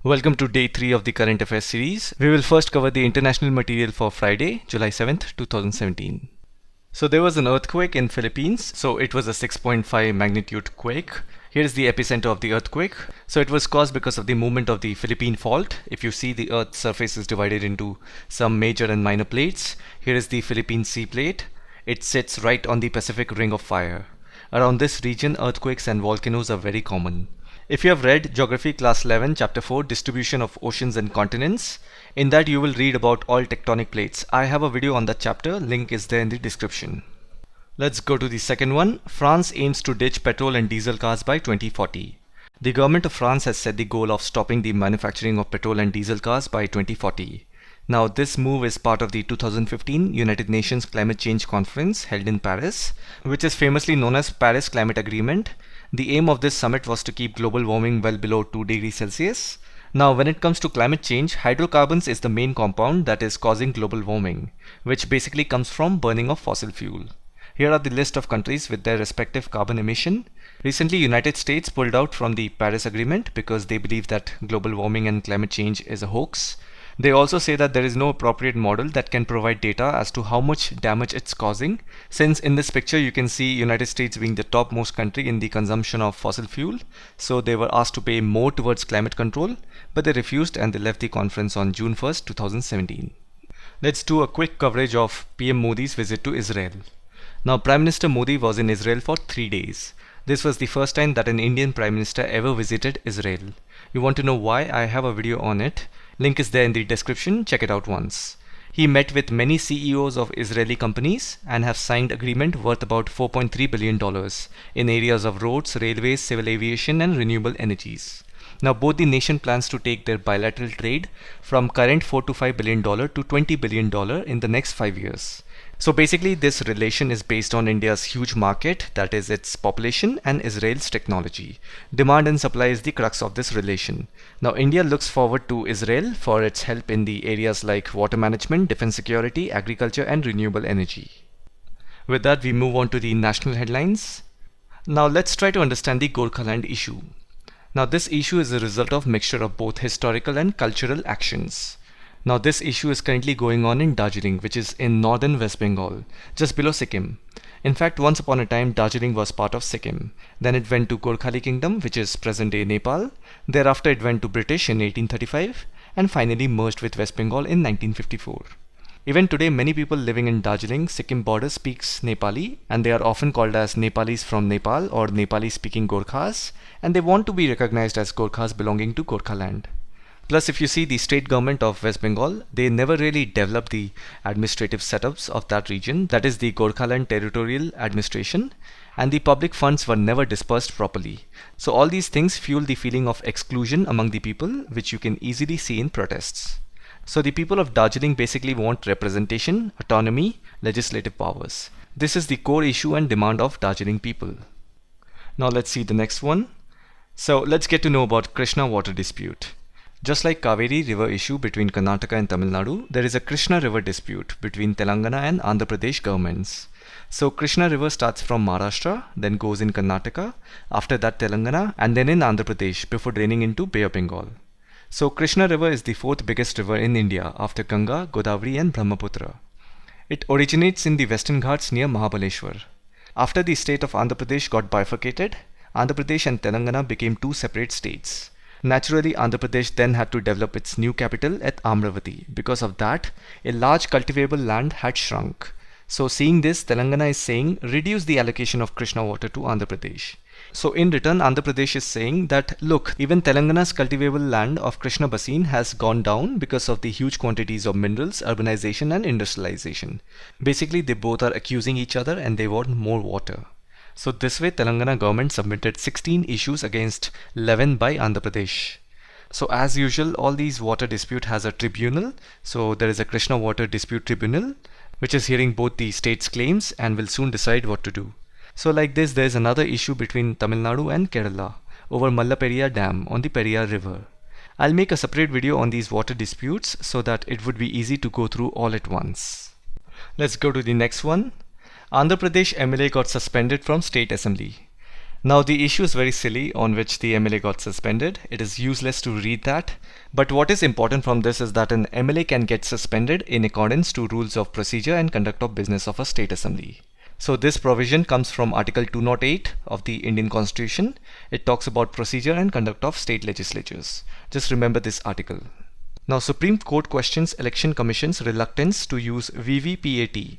Welcome to day 3 of the current affairs series. We will first cover the international material for Friday, July 7th, 2017. So there was an earthquake in Philippines. So it was a 6.5 magnitude quake. Here is the epicenter of the earthquake. So it was caused because of the movement of the Philippine fault. If you see, the Earth's surface is divided into some major and minor plates. Here is the Philippine Sea plate. It sits right on the Pacific Ring of Fire. Around this region, earthquakes and volcanoes are very common. If you have read Geography Class 11, Chapter 4, Distribution of Oceans and Continents, in that you will read about all tectonic plates. I have a video on that chapter, link is there in the description. Let's go to the second one. France aims to ditch petrol and diesel cars by 2040. The government of France has set the goal of stopping the manufacturing of petrol and diesel cars by 2040. Now this move is part of the 2015 United Nations Climate Change Conference held in Paris, which is famously known as Paris Climate Agreement. The aim of this summit was to keep global warming well below 2 degrees Celsius. Now when it comes to climate change, hydrocarbons is the main compound that is causing global warming, which basically comes from burning of fossil fuel. Here are the list of countries with their respective carbon emission. Recently, United States pulled out from the Paris Agreement because they believe that global warming and climate change is a hoax. They also say that there is no appropriate model that can provide data as to how much damage it's causing, since in this picture you can see United States being the topmost country in the consumption of fossil fuel. So they were asked to pay more towards climate control, but they refused and they left the conference on June 1st, 2017. Let's do a quick coverage of PM Modi's visit to Israel. Now Prime Minister Modi was in Israel for 3 days. This was the first time that an Indian Prime Minister ever visited Israel. You want to know why? I have a video on it. Link is there in the description, check it out once. He met with many CEOs of Israeli companies and have signed agreement worth about $4.3 billion in areas of roads, railways, civil aviation and renewable energies. Now both the nation plans to take their bilateral trade from current $4 to $5 billion to $20 billion in the next 5 years. So basically this relation is based on India's huge market, that is its population, and Israel's technology. Demand and supply is the crux of this relation. Now India looks forward to Israel for its help in the areas like water management, defense security, agriculture and renewable energy. With that, we move on to the national headlines. Now let's try to understand the Gorkhaland issue. Now this issue is a result of mixture of both historical and cultural actions. Now this issue is currently going on in Darjeeling, which is in northern West Bengal, just below Sikkim. In fact, once upon a time, Darjeeling was part of Sikkim. Then it went to Gorkhali Kingdom, which is present-day Nepal. Thereafter it went to British in 1835 and finally merged with West Bengal in 1954. Even today, many people living in Darjeeling, Sikkim border speaks Nepali, and they are often called as Nepalis from Nepal or Nepali-speaking Gorkhas, and they want to be recognized as Gorkhas belonging to Gorkhaland. Plus, if you see the state government of West Bengal, they never really developed the administrative setups of that region, that is the Gorkhaland Territorial Administration, and the public funds were never dispersed properly. So all these things fuel the feeling of exclusion among the people, which you can easily see in protests. So the people of Darjeeling basically want representation, autonomy, legislative powers. This is the core issue and demand of Darjeeling people. Now let's see the next one. So let's get to know about Krishna water dispute. Just like Kaveri river issue between Karnataka and Tamil Nadu, there is a Krishna river dispute between Telangana and Andhra Pradesh governments. So Krishna river starts from Maharashtra, then goes in Karnataka, after that Telangana, and then in Andhra Pradesh before draining into Bay of Bengal. So Krishna river is the 4th biggest river in India after Ganga, Godavari and Brahmaputra. It originates in the Western Ghats near Mahabaleshwar. After the state of Andhra Pradesh got bifurcated, Andhra Pradesh and Telangana became 2 separate states. Naturally, Andhra Pradesh then had to develop its new capital at Amravati. Because of that, a large cultivable land had shrunk. So seeing this, Telangana is saying reduce the allocation of Krishna water to Andhra Pradesh. So in return, Andhra Pradesh is saying that look, even Telangana's cultivable land of Krishna Basin has gone down because of the huge quantities of minerals, urbanization and industrialization. Basically, they both are accusing each other and they want more water. So this way, Telangana government submitted 16 issues against 11 by Andhra Pradesh. So as usual, all these water dispute has a tribunal. So there is a Krishna Water Dispute Tribunal, which is hearing both the states' claims and will soon decide what to do. So like this, there is another issue between Tamil Nadu and Kerala over Mallaperiya Dam on the Periyar River. I'll make a separate video on these water disputes so that it would be easy to go through all at once. Let's go to the next one. Andhra Pradesh MLA got suspended from State Assembly. Now the issue is very silly on which the MLA got suspended. It is useless to read that. But what is important from this is that an MLA can get suspended in accordance to rules of procedure and conduct of business of a state assembly. So this provision comes from Article 208 of the Indian Constitution. It talks about procedure and conduct of state legislatures. Just remember this article. Now Supreme Court questions Election Commission's reluctance to use VVPAT.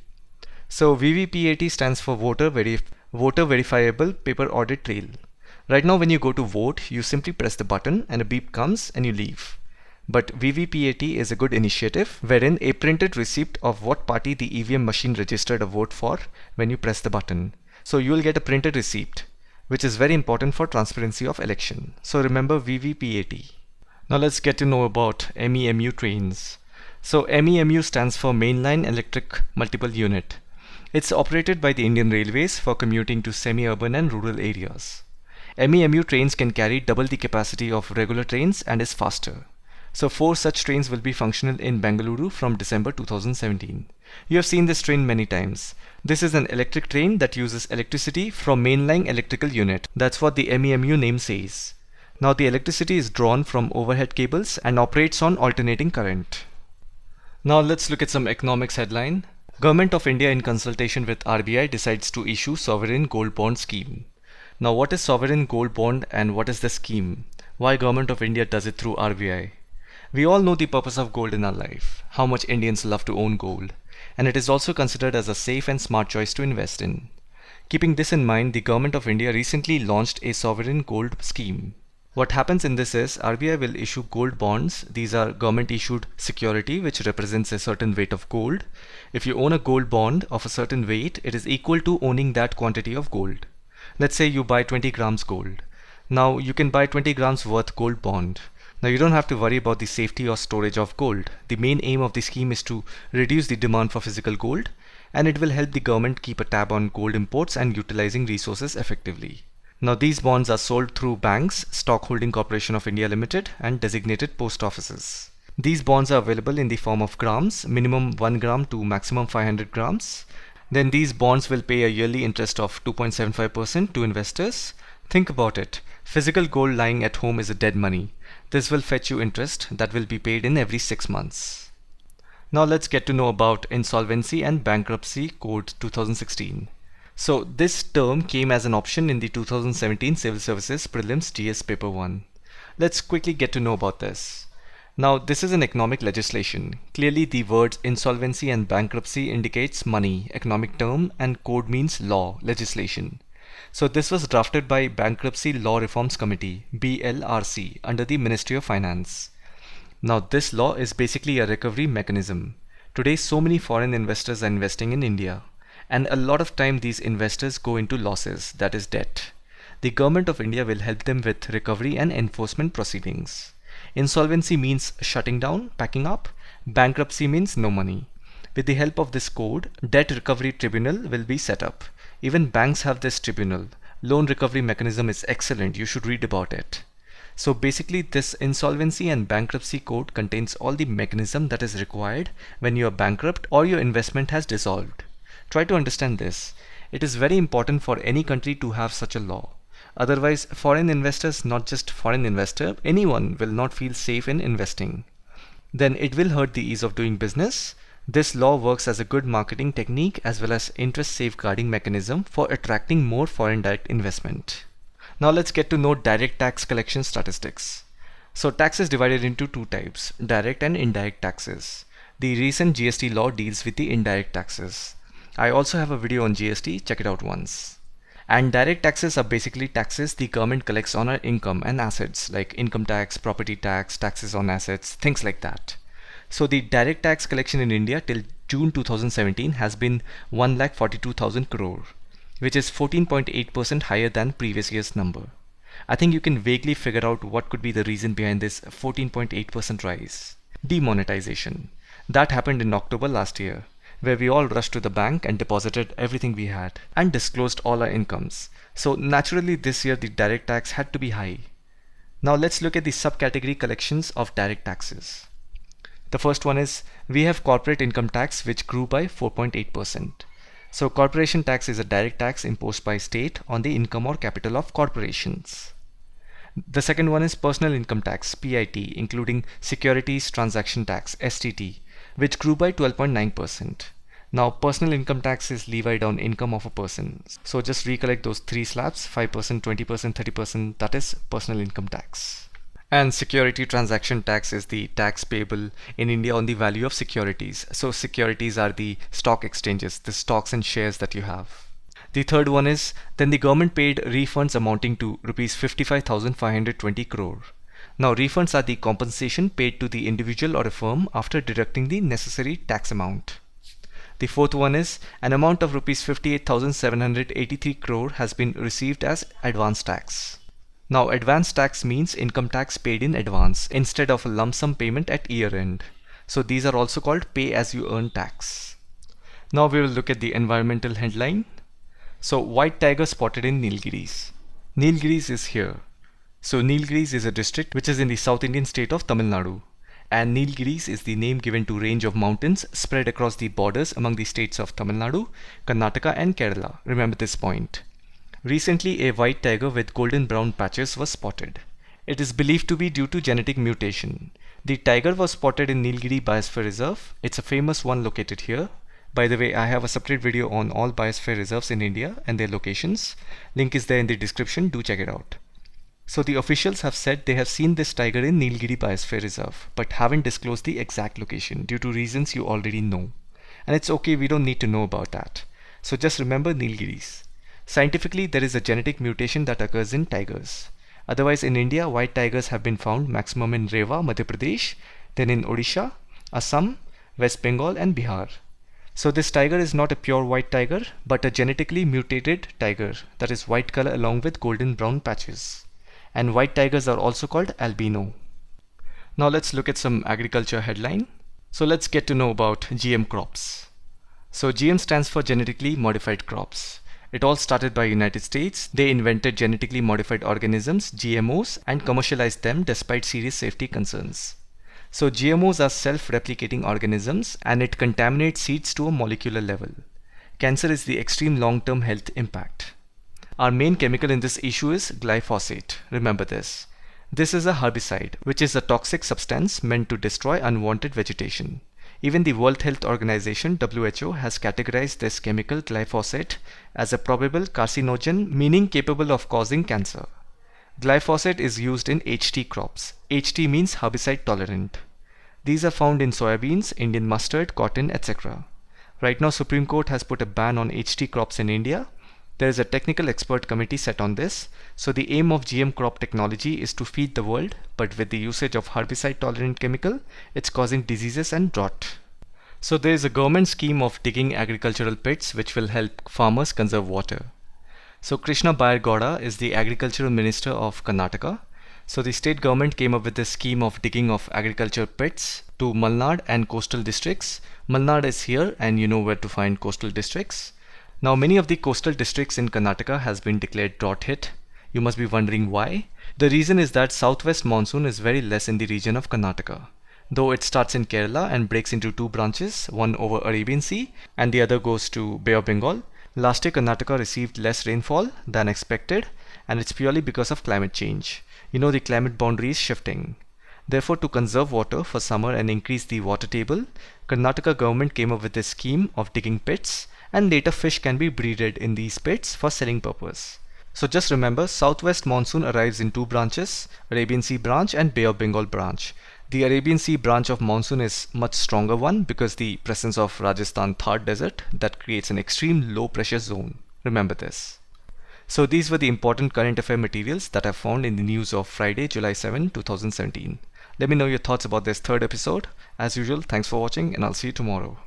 So VVPAT stands for Voter Verifiable Paper Audit Trail. Right now when you go to vote, you simply press the button and a beep comes and you leave. But VVPAT is a good initiative wherein a printed receipt of what party the EVM machine registered a vote for when you press the button. So you will get a printed receipt, which is very important for transparency of election. So remember VVPAT. Now let's get to know about MEMU trains. So MEMU stands for Mainline Electric Multiple Unit. It's operated by the Indian Railways for commuting to semi-urban and rural areas. MEMU trains can carry double the capacity of regular trains and is faster. So 4 such trains will be functional in Bengaluru from December 2017. You have seen this train many times. This is an electric train that uses electricity from mainline electrical unit. That's what the MEMU name says. Now the electricity is drawn from overhead cables and operates on alternating current. Now let's look at some economics headline. Government of India in consultation with RBI decides to issue sovereign gold bond scheme. Now what is sovereign gold bond and what is the scheme? Why Government of India does it through RBI? We all know the purpose of gold in our life, how much Indians love to own gold, and it is also considered as a safe and smart choice to invest in. Keeping this in mind, the Government of India recently launched a sovereign gold scheme. What happens in this is RBI will issue gold bonds. These are government issued security which represents a certain weight of gold. If you own a gold bond of a certain weight, it is equal to owning that quantity of gold. Let's say you buy 20 grams gold. Now you can buy 20 grams worth gold bond. Now you don't have to worry about the safety or storage of gold. The main aim of the scheme is to reduce the demand for physical gold, and it will help the government keep a tab on gold imports and utilizing resources effectively. Now these bonds are sold through banks, Stock Holding Corporation of India Limited and designated post offices. These bonds are available in the form of grams, minimum 1 gram to maximum 500 grams. Then these bonds will pay a yearly interest of 2.75% to investors. Think about it. Physical gold lying at home is a dead money. This will fetch you interest that will be paid in every 6 months. Now let's get to know about Insolvency and Bankruptcy Code 2016. So this term came as an option in the 2017 Civil Services Prelims GS Paper 1. Let's quickly get to know about this. Now this is an economic legislation. Clearly the words insolvency and bankruptcy indicates money, economic term, and code means law, legislation. So this was drafted by Bankruptcy Law Reforms Committee, BLRC, under the Ministry of Finance. Now this law is basically a recovery mechanism. Today so many foreign investors are investing in India, and a lot of time these investors go into losses, that is debt. The Government of India will help them with recovery and enforcement proceedings. Insolvency means shutting down, packing up. Bankruptcy means no money. With the help of this code, Debt Recovery Tribunal will be set up. Even banks have this tribunal. Loan recovery mechanism is excellent. You should read about it. So basically this Insolvency and Bankruptcy Code contains all the mechanism that is required when you are bankrupt or your investment has dissolved. Try to understand this. It is very important for any country to have such a law. Otherwise, foreign investors, not just foreign investor, anyone will not feel safe in investing. Then it will hurt the ease of doing business. This law works as a good marketing technique as well as interest safeguarding mechanism for attracting more foreign direct investment. Now let's get to know direct tax collection statistics. So tax is divided into 2 types, direct and indirect taxes. The recent GST law deals with the indirect taxes. I also have a video on GST, check it out once. And direct taxes are basically taxes the government collects on our income and assets like income tax, property tax, taxes on assets, things like that. So the direct tax collection in India till June 2017 has been 1,42,000 crore, which is 14.8% higher than previous year's number. I think you can vaguely figure out what could be the reason behind this 14.8% rise. Demonetization. That happened in October last year, where we all rushed to the bank and deposited everything we had and disclosed all our incomes. So naturally this year the direct tax had to be high. Now let's look at the subcategory collections of direct taxes. The first one is we have corporate income tax which grew by 4.8%. So corporation tax is a direct tax imposed by state on the income or capital of corporations. The second one is personal income tax, PIT, including securities transaction tax, STT, which grew by 12.9%. Now, personal income tax is levied on income of a person. So just recollect those three slabs, 5%, 20%, 30%, that is personal income tax. And security transaction tax is the tax payable in India on the value of securities. So securities are the stock exchanges, the stocks and shares that you have. The third one is, then the government paid refunds amounting to rupees 55,520 crore. Now refunds are the compensation paid to the individual or a firm after deducting the necessary tax amount. The fourth one is, an amount of rupees 58,783 crore has been received as advance tax. Now advance tax means income tax paid in advance instead of a lump sum payment at year end. So these are also called pay as you earn tax. Now we will look at the environmental headline. So white tiger spotted in Nilgiris. Nilgiris is here. So Nilgiris is a district which is in the South Indian state of Tamil Nadu. And Nilgiris is the name given to range of mountains spread across the borders among the states of Tamil Nadu, Karnataka and Kerala. Remember this point. Recently, a white tiger with golden brown patches was spotted. It is believed to be due to genetic mutation. The tiger was spotted in Nilgiri Biosphere Reserve. It's a famous one located here. By the way, I have a separate video on all biosphere reserves in India and their locations. Link is there in the description, do check it out. So the officials have said they have seen this tiger in Nilgiri Biosphere Reserve, but haven't disclosed the exact location due to reasons you already know. And it's okay, we don't need to know about that. So just remember Nilgiris. Scientifically, there is a genetic mutation that occurs in tigers. Otherwise, in India, white tigers have been found maximum in Rewa, Madhya Pradesh, then in Odisha, Assam, West Bengal and Bihar. So this tiger is not a pure white tiger, but a genetically mutated tiger that is white color along with golden brown patches. And white tigers are also called albino. Now let's look at some agriculture headline. So let's get to know about GM crops. So GM stands for genetically modified crops. It all started by United States. They invented genetically modified organisms, GMOs, and commercialized them despite serious safety concerns. So GMOs are self-replicating organisms and it contaminates seeds to a molecular level. Cancer is the extreme long-term health impact. Our main chemical in this issue is glyphosate. Remember this. This is a herbicide, which is a toxic substance meant to destroy unwanted vegetation. Even the World Health Organization (WHO) has categorized this chemical glyphosate as a probable carcinogen, meaning capable of causing cancer. Glyphosate is used in HT crops. HT means herbicide tolerant. These are found in soybeans, Indian mustard, cotton, etc. Right now, Supreme Court has put a ban on HT crops in India. There is a technical expert committee set on this. So the aim of GM crop technology is to feed the world, but with the usage of herbicide tolerant chemical, it's causing diseases and drought. So there is a government scheme of digging agricultural pits which will help farmers conserve water. So Krishna is the agricultural minister of Karnataka. So the state government came up with this scheme of digging of agriculture pits to Malnad and coastal districts. Malnad is here and you know where to find coastal districts. Now many of the coastal districts in Karnataka has been declared drought hit. You must be wondering why. The reason is that southwest monsoon is very less in the region of Karnataka. Though it starts in Kerala and breaks into two branches, one over Arabian Sea and the other goes to Bay of Bengal. Last year Karnataka received less rainfall than expected and it's purely because of climate change. You know the climate boundary is shifting. Therefore, to conserve water for summer and increase the water table, Karnataka government came up with this scheme of digging pits and later fish can be breeded in these pits for selling purpose. So just remember, southwest monsoon arrives in two branches, Arabian Sea branch and Bay of Bengal branch. The Arabian Sea branch of monsoon is much stronger one because the presence of Rajasthan Thar desert that creates an extreme low pressure zone. Remember this. So these were the important current affair materials that I found in the news of Friday, July 7, 2017. Let me know your thoughts about this third episode. As usual, thanks for watching and I'll see you tomorrow.